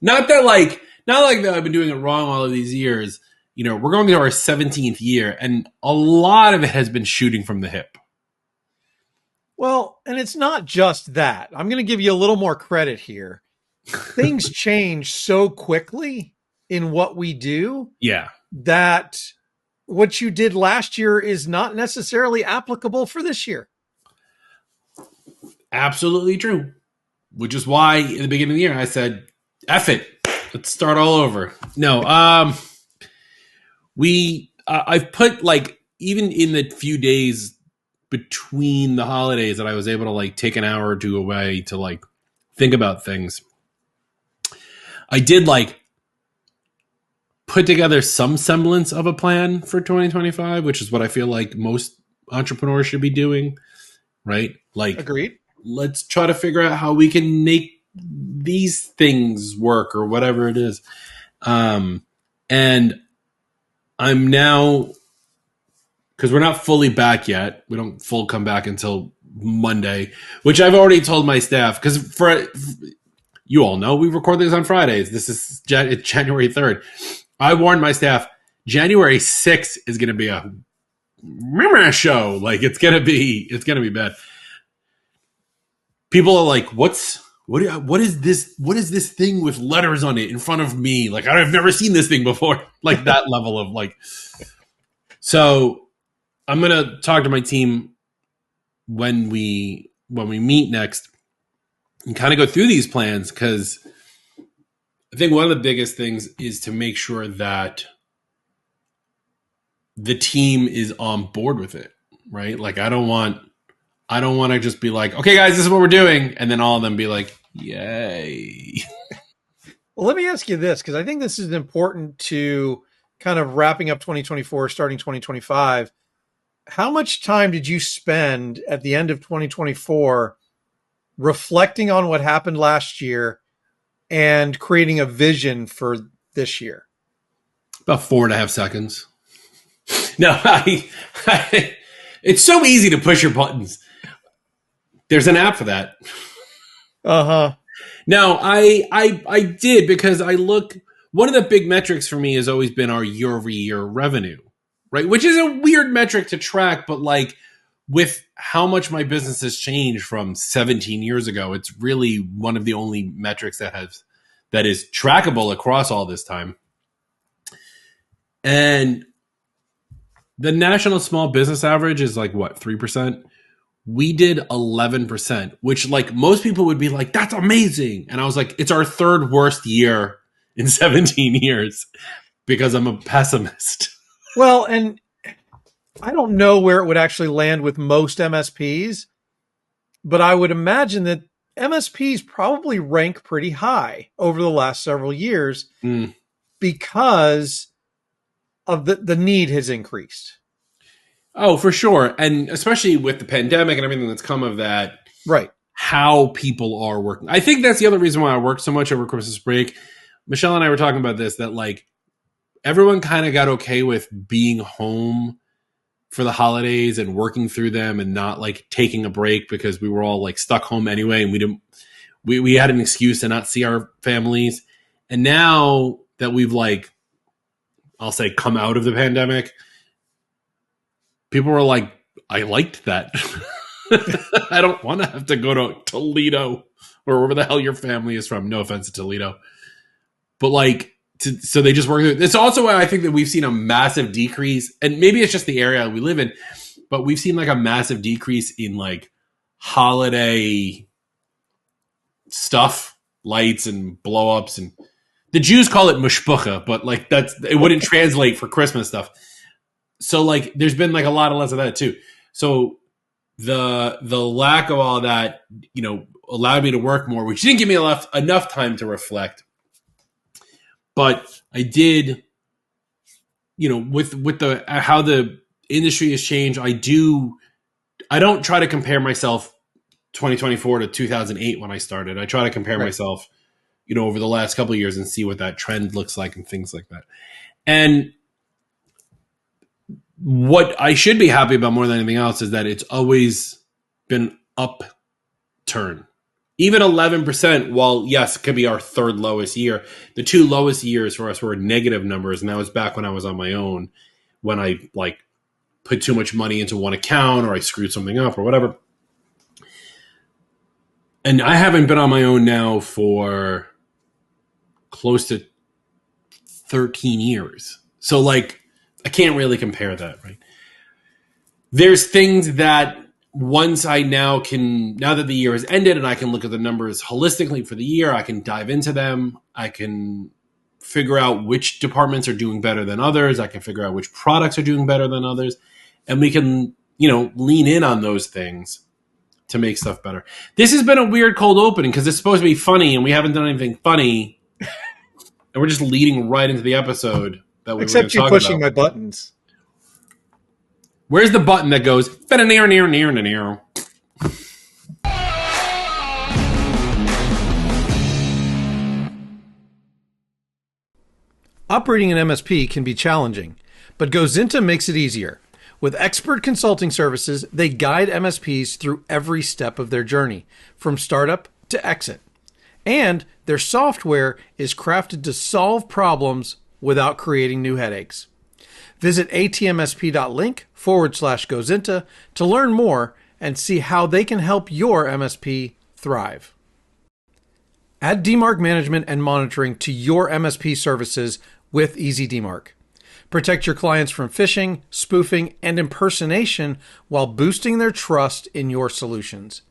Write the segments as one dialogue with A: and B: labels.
A: Not like that I've been doing it wrong all of these years. We're going into our 17th year, and a lot of it has been shooting from the hip.
B: Well, and it's not just that. I'm going to give you a little more credit here. Things change so quickly in what we do.
A: Yeah.
B: That what you did last year is not necessarily applicable for this year.
A: Absolutely true. Which is why in the beginning of the year I said, F it. Let's start all over. No, I've put even in the few days between the holidays that I was able to take an hour or two away to think about things. I did put together some semblance of a plan for 2025, which is what I feel like most entrepreneurs should be doing, right?
B: Agreed.
A: Let's try to figure out how we can make these things work or whatever it is. And I'm now, because we're not fully back yet. We don't full come back until Monday, which I've already told my staff, because for you all know, we record this on Fridays. This is January 3rd. I warned my staff, January 6th is going to be a show. It's going to be bad. People are like, what is this? What is this thing with letters on it in front of me? I've never seen this thing before. That level of So I'm going to talk to my team when we meet next and kind of go through these plans, because I think one of the biggest things is to make sure that the team is on board with it, right? I don't want to just be like, okay, guys, this is what we're doing, and then all of them be like, yay.
B: Well, let me ask you this, because I think this is important to kind of wrapping up 2024, starting 2025. How much time did you spend at the end of 2024 reflecting on what happened last year and creating a vision for this year?
A: About 4.5 seconds. No, it's so easy to push your buttons. There's an app for that.
B: Uh-huh.
A: No, I did, because one of the big metrics for me has always been our year-over-year revenue, right? Which is a weird metric to track, but with how much my business has changed from 17 years ago, it's really one of the only metrics that is trackable across all this time. And the national small business average is 3%? We did 11%, which most people would be like, that's amazing. And I was like, it's our third worst year in 17 years because I'm a pessimist.
B: Well, and I don't know where it would actually land with most MSPs, but I would imagine that MSPs probably rank pretty high over the last several years because of the need has increased.
A: Oh, for sure. And especially with the pandemic and everything that's come of that.
B: Right.
A: How people are working. I think that's the other reason why I worked so much over Christmas break. Michelle and I were talking about this, that everyone kind of got okay with being home for the holidays and working through them and not taking a break, because we were all stuck home anyway. And we had an excuse to not see our families. And now that we've I'll say come out of the pandemic, people were like, I liked that. I don't want to have to go to Toledo or wherever the hell your family is from. No offense to Toledo. But so they just work through it. It's also why I think that we've seen a massive decrease, and maybe it's just the area we live in, but we've seen a massive decrease in holiday stuff, lights and blow ups. And the Jews call it mushbucha, but it wouldn't translate for Christmas stuff. So there's been a lot of less of that too. So the lack of all that, allowed me to work more, which didn't give me enough time to reflect. But I did, with the how the industry has changed, I don't try to compare myself 2024 to 2008 when I started. I try to compare myself, over the last couple of years and see what that trend looks like and things like that. And what I should be happy about more than anything else is that it's always been upturn. even 11%, while yes, it could be our third lowest year, the two lowest years for us were negative numbers. And that was back when I was on my own, when I like put too much money into one account or I screwed something up or whatever. And I haven't been on my own now for close to 13 years. So like, I can't really compare that, right? There's things that once I now that the year has ended and I can look at the numbers holistically for the year, I can dive into them. I can figure out which departments are doing better than others. I can figure out which products are doing better than others. And we can, lean in on those things to make stuff better. This has been a weird cold opening because it's supposed to be funny and we haven't done anything funny. And we're just leading right into the episode that we
B: Except you're pushing my buttons.
A: Where's the button that goes near?
B: Operating an MSP can be challenging, but Gozinta makes it easier. With expert consulting services, they guide MSPs through every step of their journey, from startup to exit. And their software is crafted to solve problems without creating new headaches. Visit atmsp.link/Gozinta to learn more and see how they can help your MSP thrive. Add DMARC management and monitoring to your MSP services with EasyDMARC. Protect your clients from phishing, spoofing, and impersonation while boosting their trust in your solutions.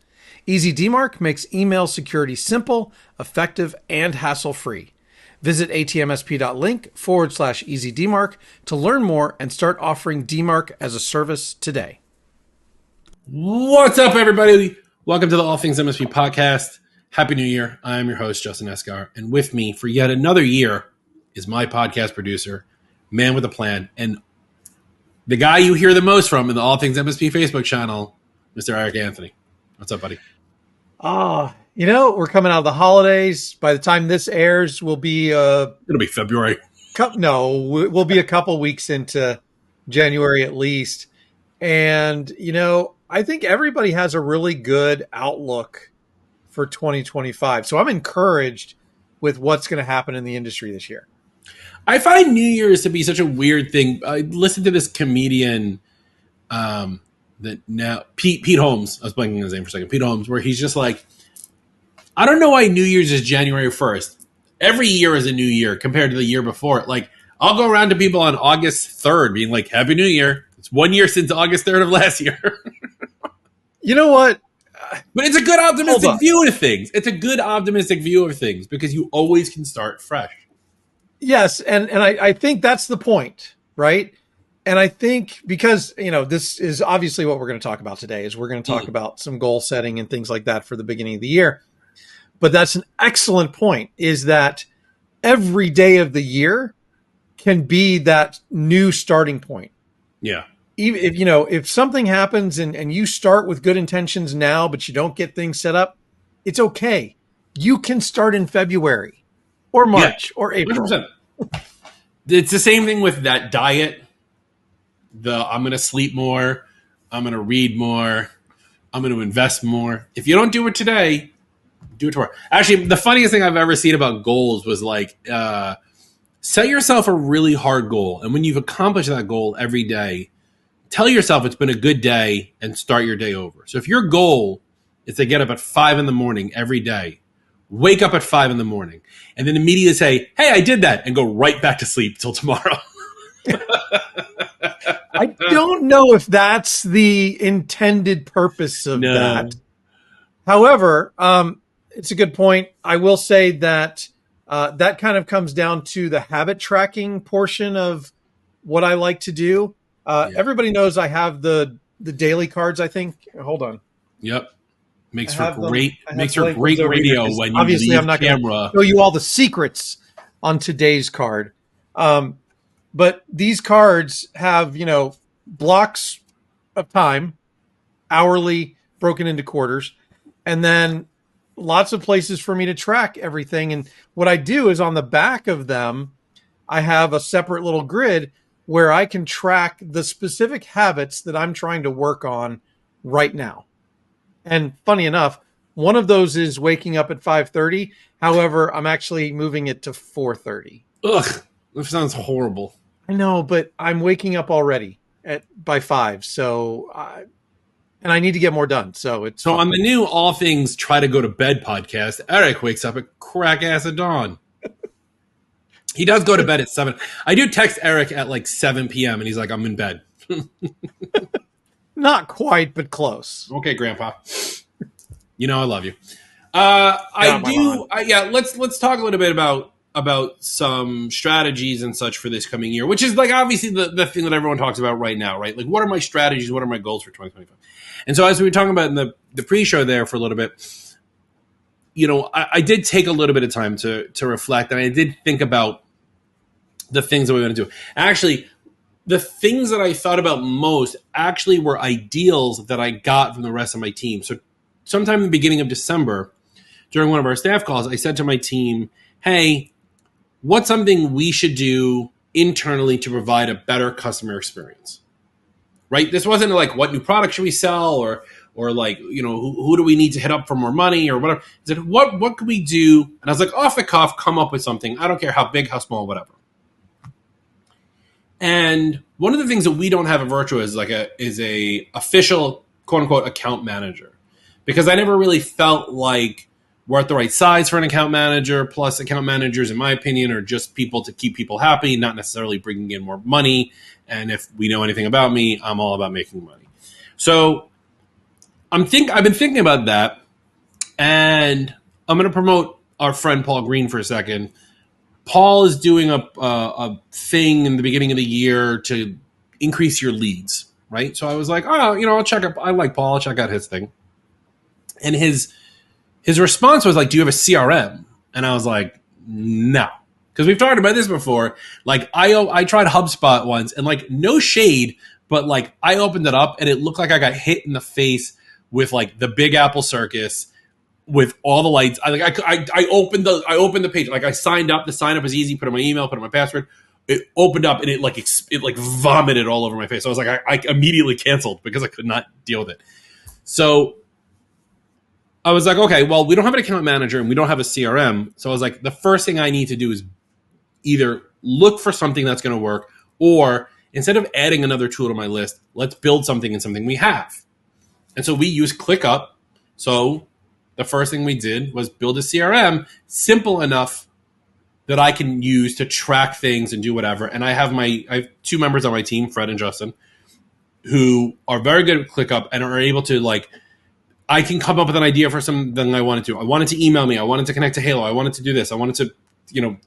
B: EasyDMARC makes email security simple, effective, and hassle-free. Visit atmsp.link/EasyDMARC to learn more and start offering DMARC as a service today.
A: What's up, everybody? Welcome to the All Things MSP podcast. Happy New Year. I am your host, Justin Esgar. And with me for yet another year is my podcast producer, man with a plan, and the guy you hear the most from in the All Things MSP Facebook channel, Mr. Eric Anthony. What's up, buddy?
B: We're coming out of the holidays. By the time this airs, we'll be
A: it'll be February.
B: We'll be a couple weeks into January at least. And, I think everybody has a really good outlook for 2025. So I'm encouraged with what's going to happen in the industry this year.
A: I find New Year's to be such a weird thing. I listened to this comedian that now Pete Holmes. I was blanking his name for a second. Pete Holmes, where he's just like, I don't know why New Year's is January 1st. Every year is a new year compared to the year before. Like, I'll go around to people on August 3rd being like, Happy New Year. It's 1 year since August 3rd of last year.
B: You know what?
A: But it's a good optimistic view of things. It's a good optimistic view of things because you always can start fresh.
B: Yes, and I think that's the point, right? And I think because, this is obviously what we're going to talk about today is we're going to talk about some goal setting and things like that for the beginning of the year. But that's an excellent point, is that every day of the year can be that new starting point.
A: Yeah.
B: Even if something happens and you start with good intentions now, but you don't get things set up, it's okay. You can start in February or March or April.
A: 100%. It's the same thing with that diet. I'm going to sleep more. I'm going to read more. I'm going to invest more. If you don't do it today, do it tomorrow. Actually, the funniest thing I've ever seen about goals was like, set yourself a really hard goal. And when you've accomplished that goal every day, tell yourself it's been a good day and start your day over. So if your goal is to get up at 5 a.m. every day, wake up at 5 a.m. and then immediately say, hey, I did that, and go right back to sleep till tomorrow.
B: I don't know if that's the intended purpose of that. However, it's a good point. I will say that that kind of comes down to the habit tracking portion of what I like to do. Everybody knows I have the daily cards, I think. Hold on.
A: Yep. Makes for great radio when you
B: obviously
A: leave
B: I'm not
A: camera.
B: Going to show you all the secrets on today's card. But these cards have, blocks of time, hourly, broken into quarters, and then lots of places for me to track everything. And what I do is on the back of them, I have a separate little grid where I can track the specific habits that I'm trying to work on right now. And funny enough, One of those is waking up at 5:30. However, I'm actually moving it to 4:30.
A: Ugh, that sounds horrible.
B: I know, but I'm waking up already by 5. So, and I need to get more done. So it's
A: So
B: fun.
A: on the new All Things Try to Go to Bed podcast, Eric wakes up at crack ass of dawn. He does go to bed at 7. I do text Eric at like 7 p.m. and he's like, I'm in bed.
B: Not quite, but close.
A: Okay, Grandpa. You know I love you. Let's talk a little bit about some strategies and such for this coming year, which is like obviously the thing that everyone talks about right now, right? Like, what are my strategies? What are my goals for 2025? And so as we were talking about in the pre-show there for a little bit, I did take a little bit of time to reflect, and I did think about the things that we want to do. Actually, the things that I thought about most actually were ideals that I got from the rest of my team. So sometime in the beginning of December, during one of our staff calls, I said to my team, hey, what's something we should do internally to provide a better customer experience? Right? This wasn't like, what new product should we sell, or like, who do we need to hit up for more money or whatever. I said, what could we do? And I was like, off the cuff, come up with something. I don't care how big, how small, whatever. And one of the things that we don't have at Virtua is a official quote unquote account manager, because I never really felt like we're at the right size for an account manager. Plus, account managers, in my opinion, are just people to keep people happy, not necessarily bringing in more money. And if we know anything about me, I'm all about making money. So I've been thinking about that, and I'm going to promote our friend Paul Green for a second. Paul is doing a thing in the beginning of the year to increase your leads, right? So I was like, I'll check up. I like Paul. I'll check out his thing. And his response was like, do you have a CRM? And I was like, no. Because we've talked about this before. Like, I tried HubSpot once, and like, no shade, but like, I opened it up and it looked like I got hit in the face with like the Big Apple Circus with all the lights. I opened the page. Like, I signed up. The sign up was easy. Put in my email, put in my password. It opened up and it vomited all over my face. So I was like, I immediately canceled because I could not deal with it. So I was like, okay, well, we don't have an account manager and we don't have a CRM. So I was like, the first thing I need to do is either look for something that's going to work, or instead of adding another tool to my list, let's build something in something we have. And so we use ClickUp. So the first thing we did was build a CRM, simple enough that I can use to track things and do whatever. And I have 2 members on my team, Fred and Justin, who are very good at ClickUp and are able to, like, I can come up with an idea for something I wanted to. I wanted to email me. I wanted to connect to Halo. I wanted to do this. I wanted to,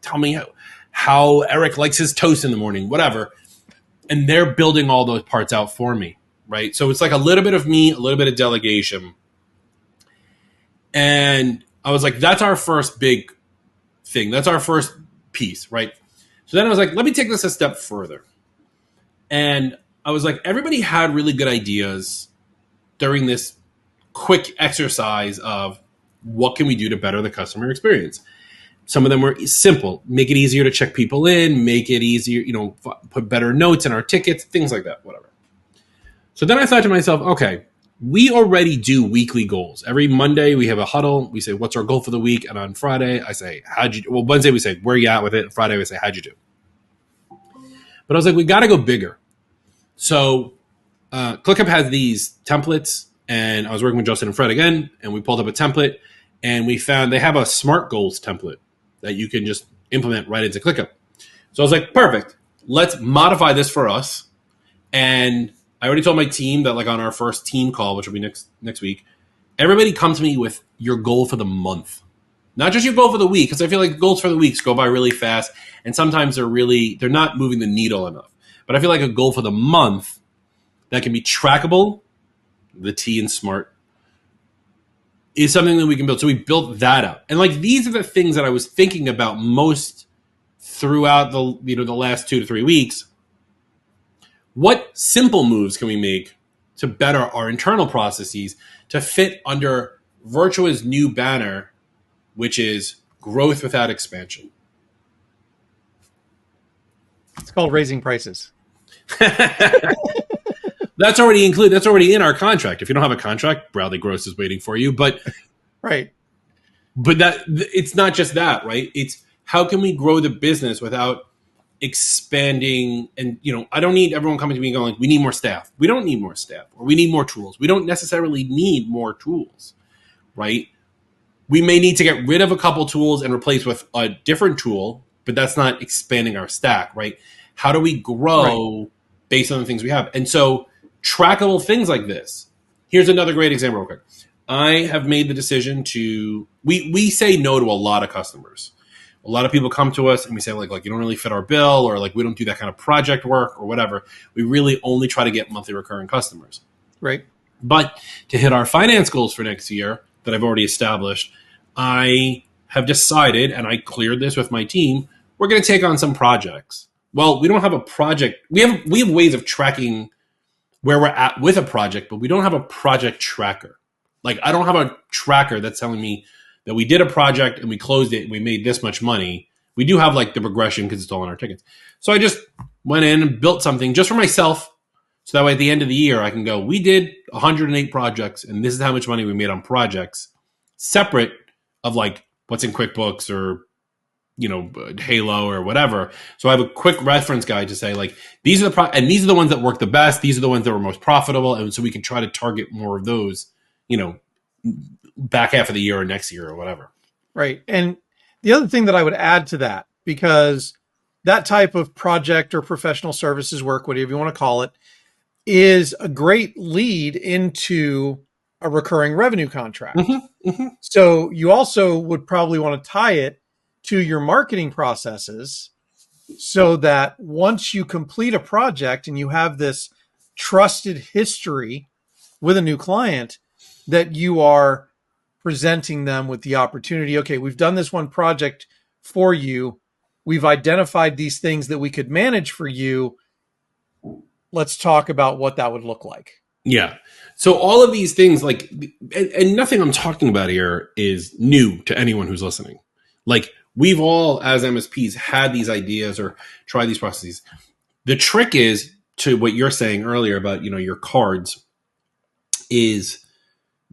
A: tell me how Eric likes his toast in the morning, whatever. And they're building all those parts out for me, right? So it's like a little bit of me, a little bit of delegation. And I was like, that's our first big thing. That's our first piece, right? So then I was like, let me take this a step further. And I was like, everybody had really good ideas during this quick exercise of what can we do to better the customer experience. Some of them were simple. Make it easier to check people in, make it easier, put better notes in our tickets, things like that, whatever. So then I thought to myself, okay, we already do weekly goals. Every Monday we have a huddle. We say, what's our goal for the week? And on Friday, I say, Wednesday we say, where you at with it? Friday we say, how'd you do? But I was like, we got to go bigger. So ClickUp has these templates, and I was working with Justin and Fred again, and we pulled up a template, and we found they have a SMART goals template that you can just implement right into ClickUp. So I was like, perfect. Let's modify this for us. And I already told my team that, like, on our first team call, which will be next week, everybody come to me with your goal for the month. Not just your goal for the week, because I feel like goals for the weeks go by really fast, and sometimes they're not moving the needle enough. But I feel like a goal for the month that can be trackable, the T in SMART, is something that we can build. So we built that up. And like, these are the things that I was thinking about most throughout the last 2 to 3 weeks. What simple moves can we make to better our internal processes to fit under Virtua's new banner, which is growth without expansion?
B: It's called raising prices.
A: That's already included. That's already in our contract. If you don't have a contract, Bradley Gross is waiting for you. But
B: Right.
A: But it's not just that, right? It's how can we grow the business without expanding? And I don't need everyone coming to me and going like, we need more staff. We don't need more staff, or we need more tools. We don't necessarily need more tools, right? We may need to get rid of a couple tools and replace with a different tool, but that's not expanding our stack, right? How do we grow based on the things we have? And so trackable things like this. Here's another great example real quick. I have made the decision to, we say no to a lot of customers. A lot of people come to us and we say like you don't really fit our bill, or like we don't do that kind of project work or whatever. We really only try to get monthly recurring customers.
B: Right.
A: But to hit our finance goals for next year that I've already established, I have decided, and I cleared this with my team, we're going to take on some projects. Well, we don't have a project. We have ways of tracking where we're at with a project, but we don't have a project tracker. Like I don't have a tracker that's telling me that we did a project and we closed it and we made this much money. We do have like the progression because it's all in our tickets. So I just went in and built something just for myself. So that way at the end of the year, I can go, we did 108 projects and this is how much money we made on projects, separate of like what's in QuickBooks or, Halo or whatever. So I have a quick reference guide to say like, these are and these are the ones that work the best. These are the ones that were most profitable. And so we can try to target more of those, back half of the year or next year or whatever.
B: Right. And the other thing that I would add to that, because that type of project or professional services work, whatever you want to call it, is a great lead into a recurring revenue contract.
A: Mm-hmm, mm-hmm.
B: So you also would probably want to tie it to your marketing processes so that once you complete a project and you have this trusted history with a new client, that you are presenting them with the opportunity. Okay, we've done this one project for you. We've identified these things that we could manage for you. Let's talk about what that would look like.
A: Yeah. So all of these things, like, and nothing I'm talking about here is new to anyone who's listening. Like, we've all, as MSPs, had these ideas or tried these processes. The trick is to what you're saying earlier about, your cards, is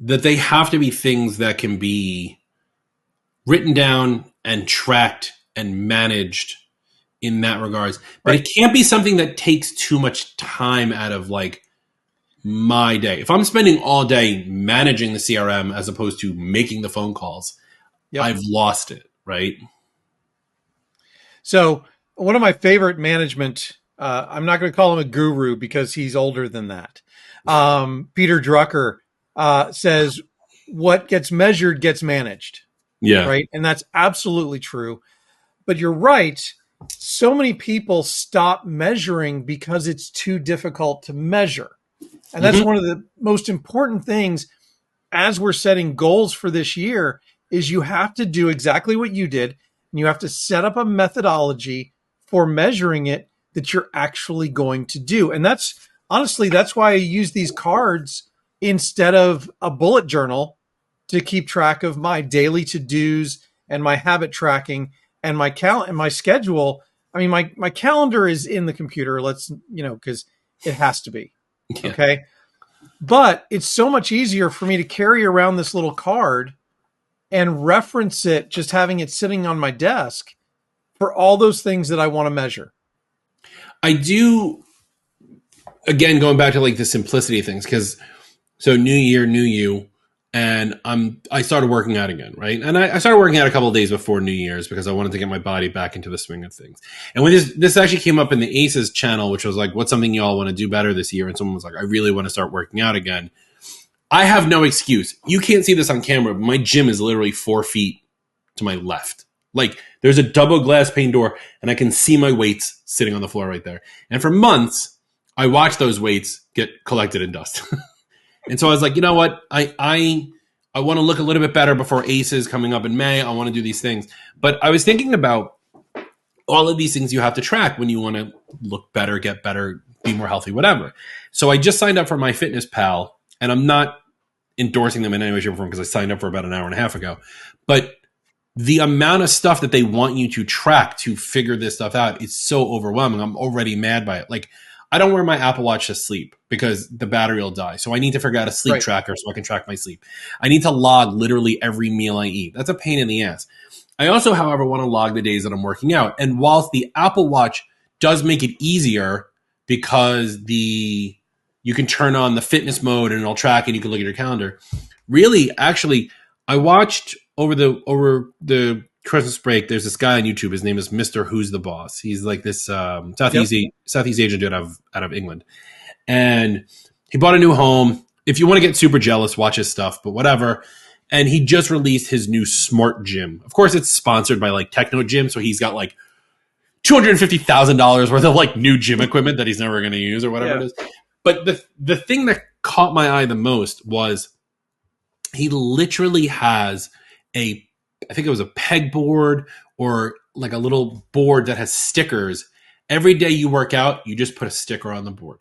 A: that they have to be things that can be written down and tracked and managed in that regards. But It can't be something that takes too much time out of like my day. If I'm spending all day managing the CRM as opposed to making the phone calls, I've lost it, right?
B: So one of my favorite management, I'm not going to call him a guru because he's older than that. Peter Drucker says what gets measured gets managed.
A: Yeah.
B: Right. And that's absolutely true. But you're right. So many people stop measuring because it's too difficult to measure. And that's one of the most important things as we're setting goals for this year is you have to do exactly what you did. And you have to set up a methodology for measuring it that you're actually going to do. And that's honestly, that's why I use these cards instead of a bullet journal to keep track of my daily to-dos and my habit tracking and my schedule. I mean, my calendar is in the computer. Let's, because it has to be. Yeah. Okay. But it's so much easier for me to carry around this little card and reference it, just having it sitting on my desk for all those things that I want to measure.
A: I do, again, going back to like the simplicity of things, because so new year, new you, and I started working out again, right? And I started working out a couple of days before New Year's because I wanted to get my body back into the swing of things. And when this actually came up in the Aces channel, which was like, what's something y'all want to do better this year? And someone was like, I really want to start working out again. I have no excuse. You can't see this on camera, but my gym is literally 4 feet to my left. Like there's a double glass pane door and I can see my weights sitting on the floor right there. And for months, I watched those weights get collected in dust. And so I was like, you know what? I want to look a little bit better before Aces coming up in May. I want to do these things. But I was thinking about all of these things you have to track when you want to look better, get better, be more healthy, whatever. So I just signed up for MyFitnessPal, and I'm not endorsing them in any way, shape, or form because I signed up for about an hour and a half ago. But the amount of stuff that they want you to track to figure this stuff out is so overwhelming. I'm already mad by it. Like I don't wear my Apple Watch to sleep because the battery will die. So I need to figure out a sleep
B: Right.
A: tracker so I can track my sleep. I need to log literally every meal I eat. That's a pain in the ass. I also, however, want to log the days that I'm working out. And whilst the Apple Watch does make it easier because you can turn on the fitness mode and it'll track and you can look at your calendar. Really, actually, I watched over the Christmas break. There's this guy on YouTube. His name is Mr. Who's the Boss. He's like this Southeast Asian dude out of England, and he bought a new home. If you want to get super jealous, watch his stuff. But whatever. And he just released his new smart gym. Of course, it's sponsored by like Techno Gym, so he's got like $250,000 worth of like new gym equipment that he's never going to use or whatever it is. But the thing that caught my eye the most was he literally has I think it was a pegboard or like a little board that has stickers. Every day you work out, you just put a sticker on the board.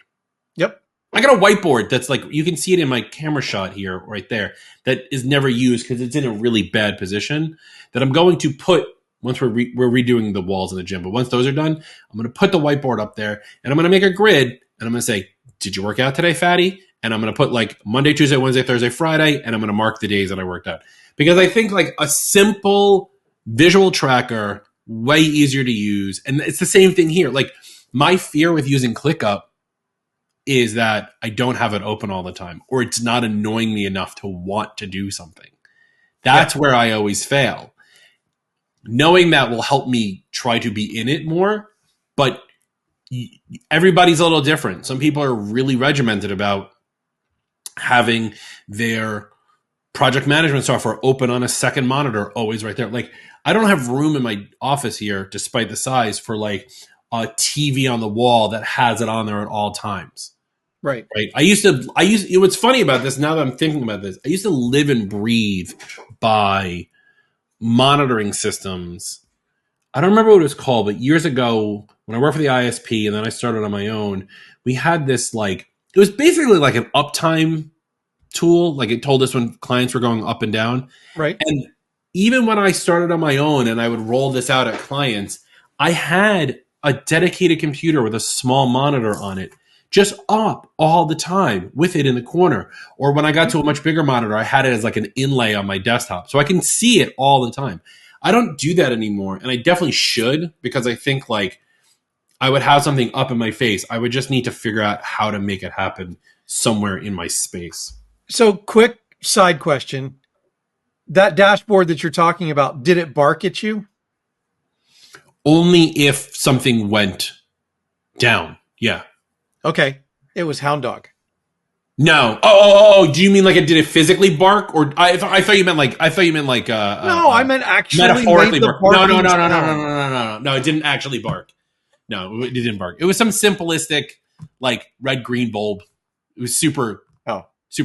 B: Yep.
A: I got a whiteboard that's like, you can see it in my camera shot here, right there, that is never used because it's in a really bad position that I'm going to put once we're redoing the walls in the gym. But once those are done, I'm going to put the whiteboard up there and I'm going to make a grid and I'm going to say, did you work out today, fatty? And I'm going to put like Monday, Tuesday, Wednesday, Thursday, Friday, and I'm going to mark the days that I worked out. Because I think like a simple visual tracker, way easier to use. And it's the same thing here. Like my fear with using ClickUp is that I don't have it open all the time or it's not annoying me enough to want to do something. That's where I always fail. Knowing that will help me try to be in it more, but everybody's a little different. Some people are really regimented about having their project management software open on a second monitor, always right there. Like I don't have room in my office here, despite the size, for like a TV on the wall that has it on there at all times.
B: Right.
A: What's funny about this, now that I'm thinking about this, I used to live and breathe by monitoring systems. I don't remember what it was called, but years ago when I worked for the ISP and then I started on my own, we had this like, it was basically like an uptime tool. Like it told us when clients were going up and down.
B: Right.
A: And even when I started on my own and I would roll this out at clients, I had a dedicated computer with a small monitor on it, just up all the time with it in the corner. Or when I got to a much bigger monitor, I had it as like an inlay on my desktop. So I can see it all the time. I don't do that anymore. And I definitely should, because I think like I would have something up in my face. I would just need to figure out how to make it happen somewhere in my space.
B: So quick side question. That dashboard that you're talking about, did it bark at you?
A: Only if something went down. Yeah.
B: Okay. It was Hound Dog.
A: No. Oh, do you mean like did it physically bark? Or I thought you meant like
B: no, I meant actually
A: metaphorically bark. No,
B: No.
A: No, it didn't actually bark. No, it didn't bark. It was some simplistic like red green bulb. It was super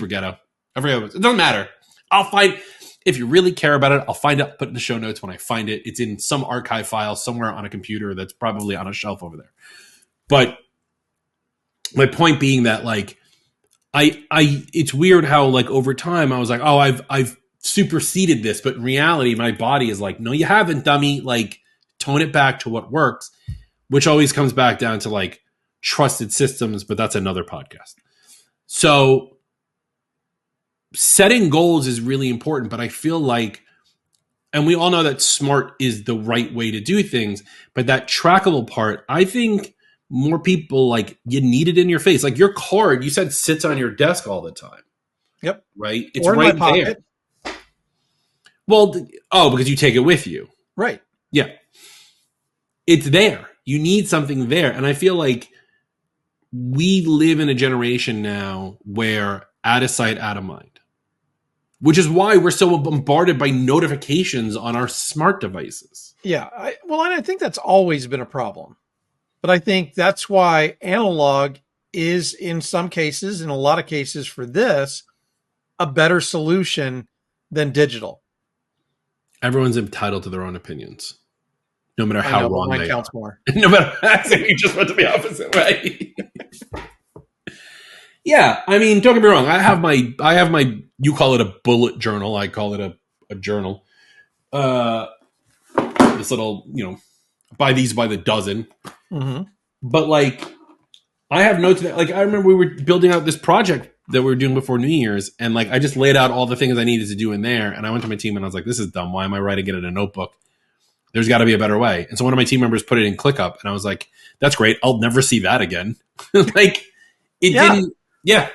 A: ghetto. I forget it doesn't matter. I'll find, if you really care about it, I'll find it, put it in the show notes when I find it. It's in some archive file somewhere on a computer that's probably on a shelf over there. But my point being that like it's weird how like over time I was like, oh, I've superseded this, but in reality my body is like, no, you haven't, dummy. Like tone it back to what works, which always comes back down to like trusted systems, but that's another podcast. So setting goals is really important, but I feel like, and we all know that SMART is the right way to do things, but that trackable part, I think more people like, you need it in your face. Like your card, you said sits on your desk all the time.
B: Yep.
A: Right? It's
B: or in
A: right
B: my pocket.
A: there. Well, because you take it with you.
B: Right.
A: Yeah. It's there. You need something there. And I feel like we live in a generation now where out of sight, out of mind. Which is why we're so bombarded by notifications on our smart devices.
B: Yeah. And I think that's always been a problem. But I think that's why analog is, in some cases, in a lot of cases for this, a better solution than digital.
A: Everyone's entitled to their own opinions, no matter how wrong they
B: counts
A: are.
B: More.
A: No matter, you just went to the opposite way. Yeah, I mean, don't get me wrong. I have my. You call it a bullet journal. I call it a journal. This little, buy these by the dozen.
B: Mm-hmm.
A: But like, I have notes that, like, I remember we were building out this project that we were doing before New Year's, and like I just laid out all the things I needed to do in there, and I went to my team and I was like, "This is dumb. Why am I writing it in a notebook? There's got to be a better way." And so one of my team members put it in ClickUp, and I was like, "That's great. I'll never see that again." Like it didn't. Yeah.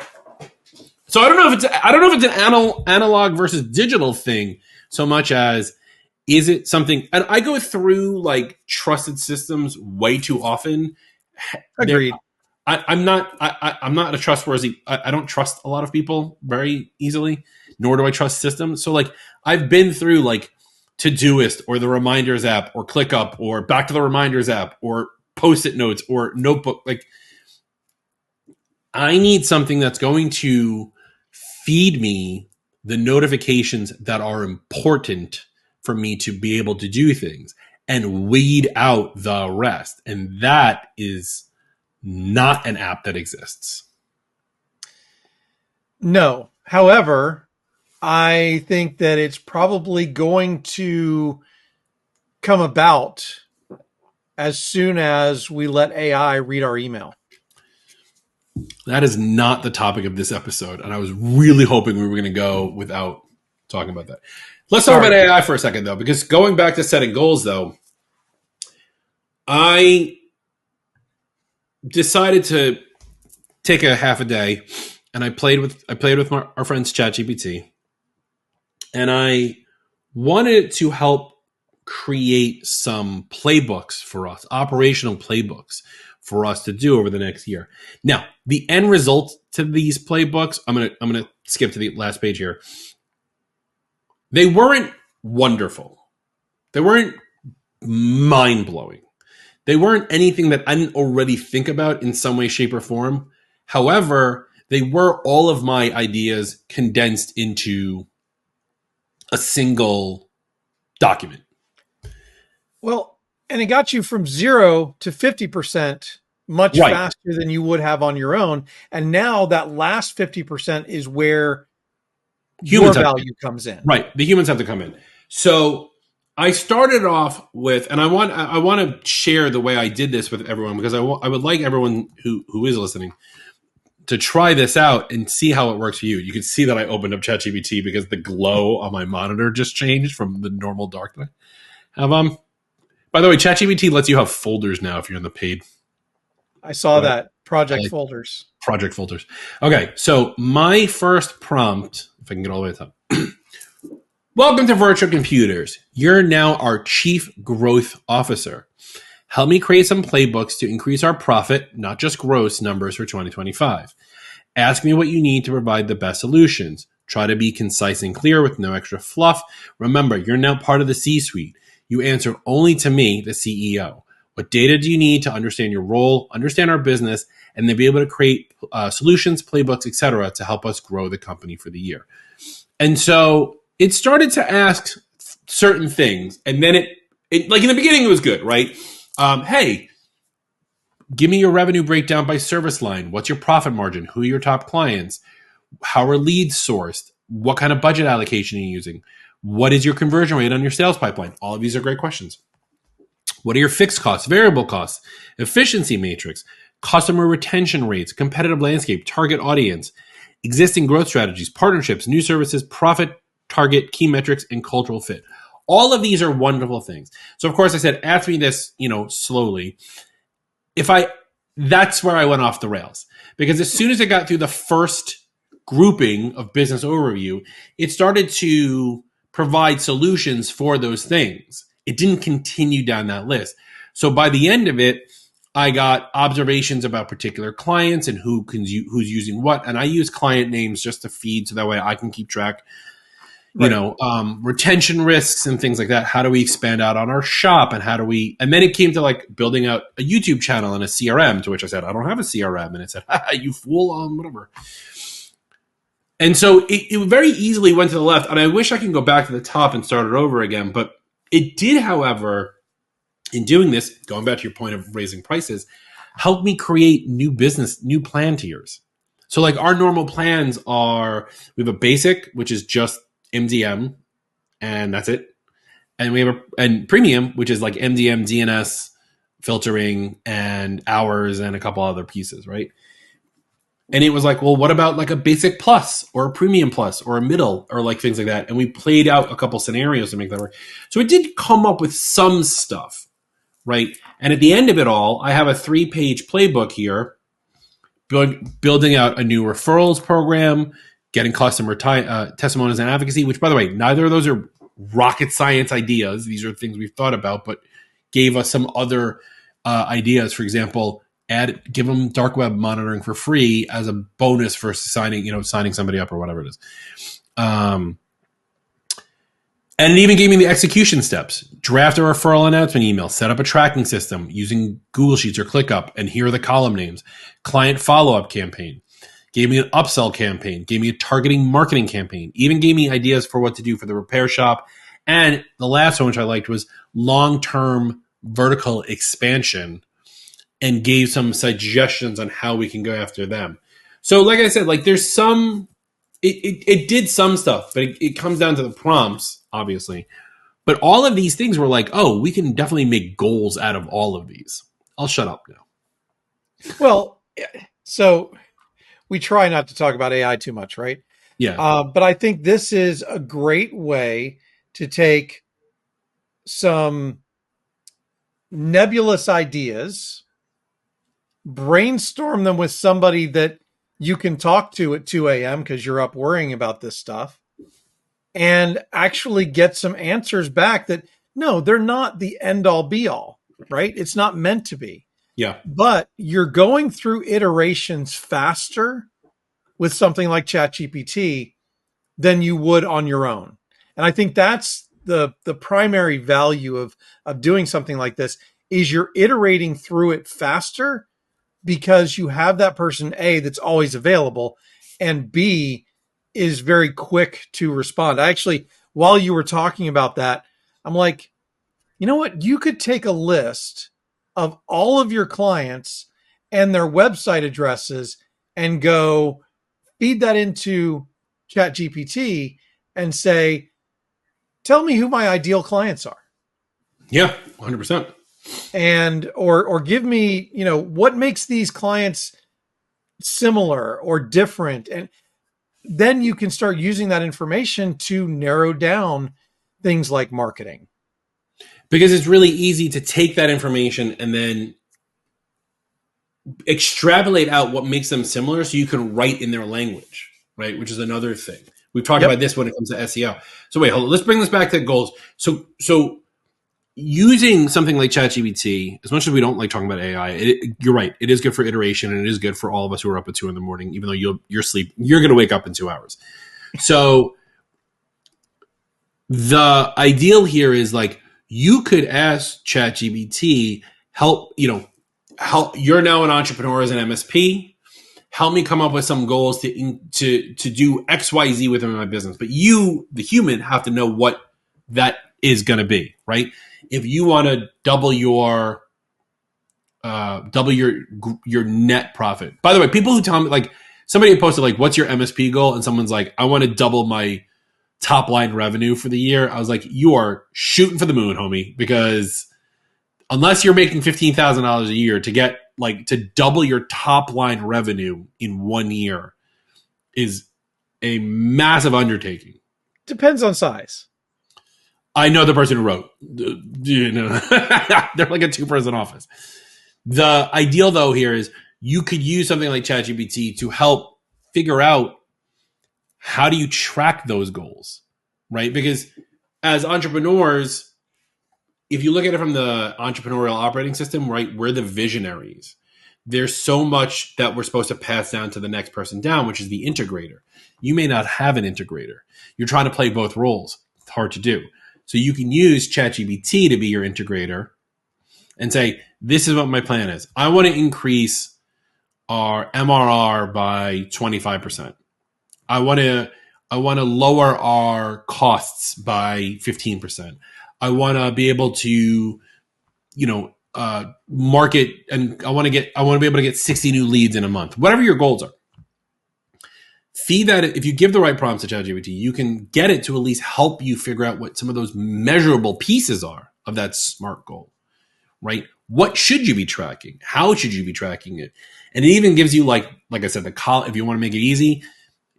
A: So I don't know if it's an analog versus digital thing so much as is it something. And I go through like trusted systems way too often.
B: Agreed.
A: I'm not a trustworthy. I don't trust a lot of people very easily, nor do I trust systems. So like I've been through like Todoist or the Reminders app or ClickUp or back to the Reminders app or Post-it notes or notebook. Like I need something that's going to feed me the notifications that are important for me to be able to do things and weed out the rest. And that is not an app that exists.
B: No. However, I think that it's probably going to come about as soon as we let AI read our email.
A: That is not the topic of this episode, and I was really hoping we were going to go without talking about that. Let's talk about AI for a second, though, because going back to setting goals, though, I decided to take a half a day, and I played with our friend's ChatGPT, and I wanted it to help create some playbooks for us, operational playbooks for us to do over the next year. Now, the end result to these playbooks, I'm gonna skip to the last page here. They weren't wonderful. They weren't mind-blowing. They weren't anything that I didn't already think about in some way, shape, or form. However, they were all of my ideas condensed into a single document.
B: Well, and it got you from 0 to 50% much faster than you would have on your own. And now that last 50% is where your value comes in.
A: Right. The humans have to come in. So I started off with, and I want to share the way I did this with everyone, because I would like everyone who is listening to try this out and see how it works for you. You can see that I opened up ChatGPT because the glow on my monitor just changed from the normal dark that I have. By the way, ChatGPT lets you have folders now if you're in the paid.
B: I saw that. Project folders.
A: Project folders. Okay, so my first prompt, if I can get all the way to the top. Welcome to Virtual Computers. You're now our Chief Growth Officer. Help me create some playbooks to increase our profit, not just gross numbers for 2025. Ask me what you need to provide the best solutions. Try to be concise and clear with no extra fluff. Remember, you're now part of the C-suite. You answer only to me, the CEO. What data do you need to understand your role, understand our business, and then be able to create solutions, playbooks, etc., to help us grow the company for the year? And so it started to ask certain things, and then it like in the beginning it was good, right? Hey, give me your revenue breakdown by service line. What's your profit margin? Who are your top clients? How are leads sourced? What kind of budget allocation are you using? What is your conversion rate on your sales pipeline? All of these are great questions. What are your fixed costs, variable costs, efficiency matrix, customer retention rates, competitive landscape, target audience, existing growth strategies, partnerships, new services, profit target, key metrics, and cultural fit? All of these are wonderful things. So of course I said, ask me this, slowly. That's where I went off the rails, because as soon as it got through the first grouping of business overview, it started to provide solutions for those things. It didn't continue down that list. So by the end of it, I got observations about particular clients and who's using what. And I use client names just to feed so that way I can keep track, retention risks and things like that. How do we expand out on our shop, and and then it came to like building out a YouTube channel and a CRM, to which I said, I don't have a CRM. And it said, you fool, whatever. And so it very easily went to the left, and I wish I could go back to the top and start it over again. But it did, however, in doing this, going back to your point of raising prices, help me create new plan tiers. So like our normal plans are, we have a basic, which is just MDM, and that's it. And we have and premium, which is like MDM, DNS, filtering and hours and a couple other pieces, right? And it was like, well, what about like a basic plus or a premium plus or a middle or like things like that? And we played out a couple scenarios to make that work. So it did come up with some stuff, right? And at the end of it all, I have a 3-page playbook here, building out a new referrals program, getting customer testimonials and advocacy, which, by the way, neither of those are rocket science ideas. These are things we've thought about, but gave us some other ideas. For example, give them dark web monitoring for free as a bonus for signing somebody up or whatever it is. And it even gave me the execution steps. Draft a referral announcement email, set up a tracking system using Google Sheets or ClickUp, and here are the column names. Client follow-up campaign. Gave me an upsell campaign. Gave me a targeting marketing campaign. Even gave me ideas for what to do for the repair shop. And the last one, which I liked, was long-term vertical expansion, and gave some suggestions on how we can go after them. So like I said, like there's some, it did some stuff, but it comes down to the prompts, obviously. But all of these things were like, oh, we can definitely make goals out of all of these. I'll shut up now.
B: Well, so we try not to talk about AI too much, right?
A: Yeah.
B: But I think this is a great way to take some nebulous ideas, brainstorm them with somebody that you can talk to at 2 a.m. because you're up worrying about this stuff, and actually get some answers back that, no, they're not the end all be all, right? It's not meant to be.
A: Yeah.
B: But you're going through iterations faster with something like ChatGPT than you would on your own. And I think that's the primary value of doing something like this, is you're iterating through it faster because you have that person, A, that's always available, and B, is very quick to respond. I actually, while you were talking about that, I'm like, you know what? You could take a list of all of your clients and their website addresses and go feed that into ChatGPT and say, tell me who my ideal clients are.
A: Yeah, 100%.
B: And or give me, what makes these clients similar or different. And then you can start using that information to narrow down things like marketing.
A: Because it's really easy to take that information and then extrapolate out what makes them similar so you can write in their language, right? Which is another thing. We've talked about this when it comes to SEO. So wait, hold on. Let's bring this back to goals. So using something like ChatGPT, as much as we don't like talking about AI, you're right. It is good for iteration, and it is good for all of us who are up at 2 a.m, even though you're going to wake up in 2 hours. So the ideal here is like, you could ask ChatGPT, help, you're now an entrepreneur as an MSP. Help me come up with some goals to do X, Y, Z within my business. But you, the human, have to know what that is going to be, right? If you want to double your net profit. By the way, people who tell me, like, somebody posted like, what's your MSP goal? And someone's like, I want to double my top line revenue for the year. I was like, you are shooting for the moon, homie, because unless you're making $15,000 a year, to double your top line revenue in 1 year is a massive undertaking.
B: Depends on size.
A: I know the person who wrote. They're like a 2-person office. The ideal, though, here is you could use something like ChatGPT to help figure out how do you track those goals, right? Because as entrepreneurs, if you look at it from the entrepreneurial operating system, right, we're the visionaries. There's so much that we're supposed to pass down to the next person down, which is the integrator. You may not have an integrator. You're trying to play both roles. It's hard to do. So you can use ChatGPT to be your integrator and say, this is what my plan is. I want to increase our MRR by 25%. I want to lower our costs by 15%. I want to be able to, market, and I want to be able to get 60 new leads in a month. Whatever your goals are. Feed that. If you give the right prompts to ChatGPT, you can get it to at least help you figure out what some of those measurable pieces are of that SMART goal, right? what should you be tracking? How should you be tracking it? And it even gives you like I said, if you want to make it easy,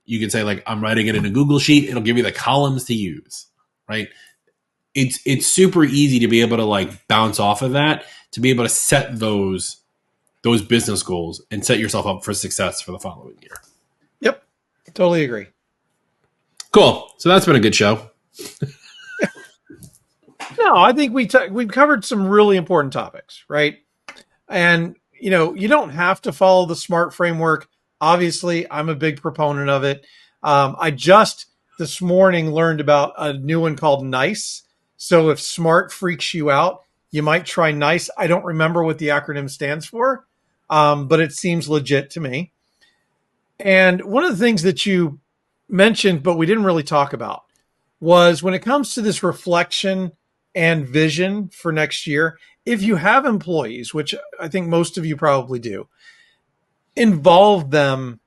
A: you can say like, I'm writing it in a Google sheet. It'll give you the columns to use, right? It's super easy to be able to like bounce off of that, to be able to set those business goals and set yourself up for success for the following year.
B: Yep. Totally agree.
A: Cool. So that's been a good show.
B: No, I think we've covered some really important topics, right? And, you don't have to follow the SMART framework. Obviously, I'm a big proponent of it. I just this morning learned about a new one called NICE. So if SMART freaks you out, you might try NICE. I don't remember what the acronym stands for, but it seems legit to me. And one of the things that you mentioned, but we didn't really talk about, was when it comes to this reflection and vision for next year, if you have employees, which I think most of you probably do, involve them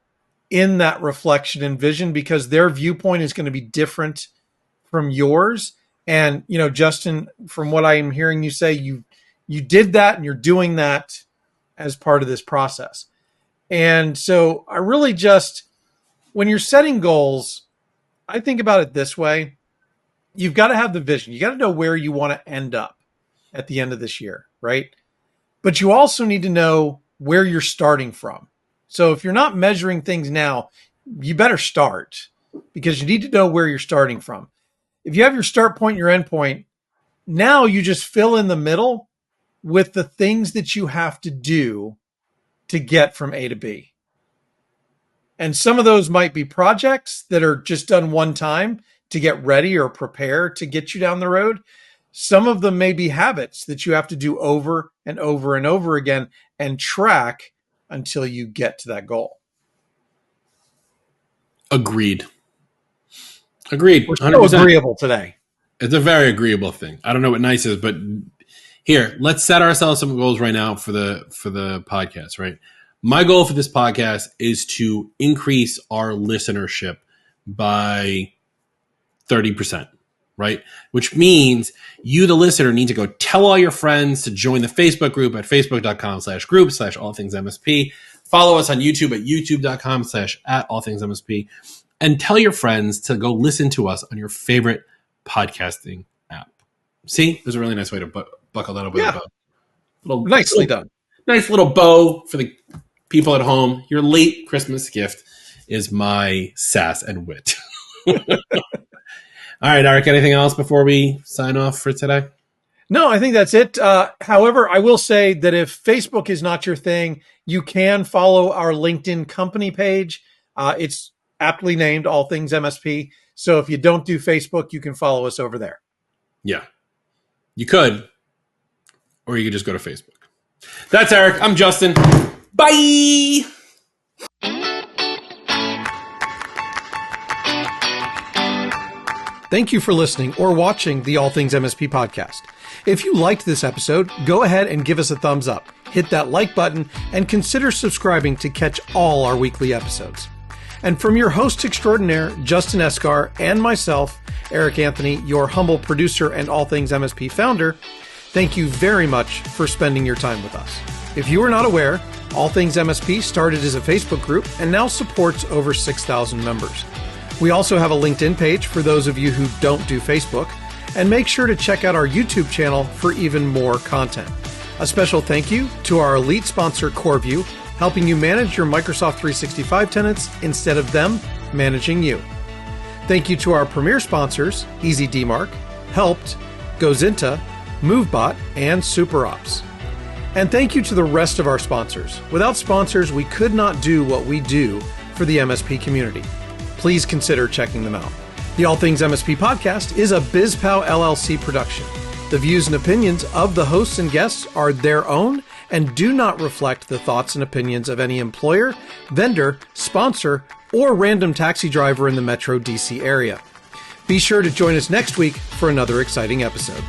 B: in that reflection and vision, because their viewpoint is going to be different from yours. And, Justin, from what I'm hearing you say, you did that and you're doing that as part of this process. And so I really when you're setting goals, I think about it this way. You've got to have the vision. You got to know where you want to end up at the end of this year, right? But you also need to know where you're starting from. So if you're not measuring things now, you better start, because you need to know where you're starting from. If you have your start point, your end point, now you just fill in the middle with the things that you have to do to get from A to B. And some of those might be projects that are just done one time to get ready or prepare to get you down the road. Some of them may be habits that you have to do over and over and over again and track until you get to that goal.
A: Agreed.
B: We're so agreeable today.
A: It's a very agreeable thing. I don't know what NICE is, but here, let's set ourselves some goals right now for the podcast, right? My goal for this podcast is to increase our listenership by 30%, right? Which means you, the listener, need to go tell all your friends to join the Facebook group at facebook.com/group/allthingsmsp. Follow us on YouTube at youtube.com/@allthingsmsp. And tell your friends to go listen to us on your favorite podcasting app. See? There's a really nice way to buckle that up with a bow.
B: Nicely done.
A: Nice little bow for the people at home. Your late Christmas gift is my sass and wit. All right, Eric, anything else before we sign off for today?
B: No, I think that's it. However, I will say that if Facebook is not your thing, you can follow our LinkedIn company page. It's aptly named All Things MSP. So if you don't do Facebook, you can follow us over there.
A: Yeah, you could, or you could just go to Facebook. That's Eric. I'm Justin. Bye.
B: Thank you for listening or watching the All Things MSP podcast. If you liked this episode, go ahead and give us a thumbs up, hit that like button, and consider subscribing to catch all our weekly episodes. And from your host extraordinaire, Justin Esgar, and myself, Eric Anthony, your humble producer and All Things MSP founder, thank you very much for spending your time with us. If you are not aware, All Things MSP started as a Facebook group and now supports over 6,000 members. We also have a LinkedIn page for those of you who don't do Facebook, and make sure to check out our YouTube channel for even more content. A special thank you to our elite sponsor, CoreView, helping you manage your Microsoft 365 tenants instead of them managing you. Thank you to our premier sponsors, EasyDmark, Helped, Gozinta, MoveBot, and SuperOps. And thank you to the rest of our sponsors. Without sponsors, we could not do what we do for the MSP community. Please consider checking them out. The All Things MSP podcast is a BizPow LLC production. The views and opinions of the hosts and guests are their own and do not reflect the thoughts and opinions of any employer, vendor, sponsor, or random taxi driver in the Metro DC area. Be sure to join us next week for another exciting episode.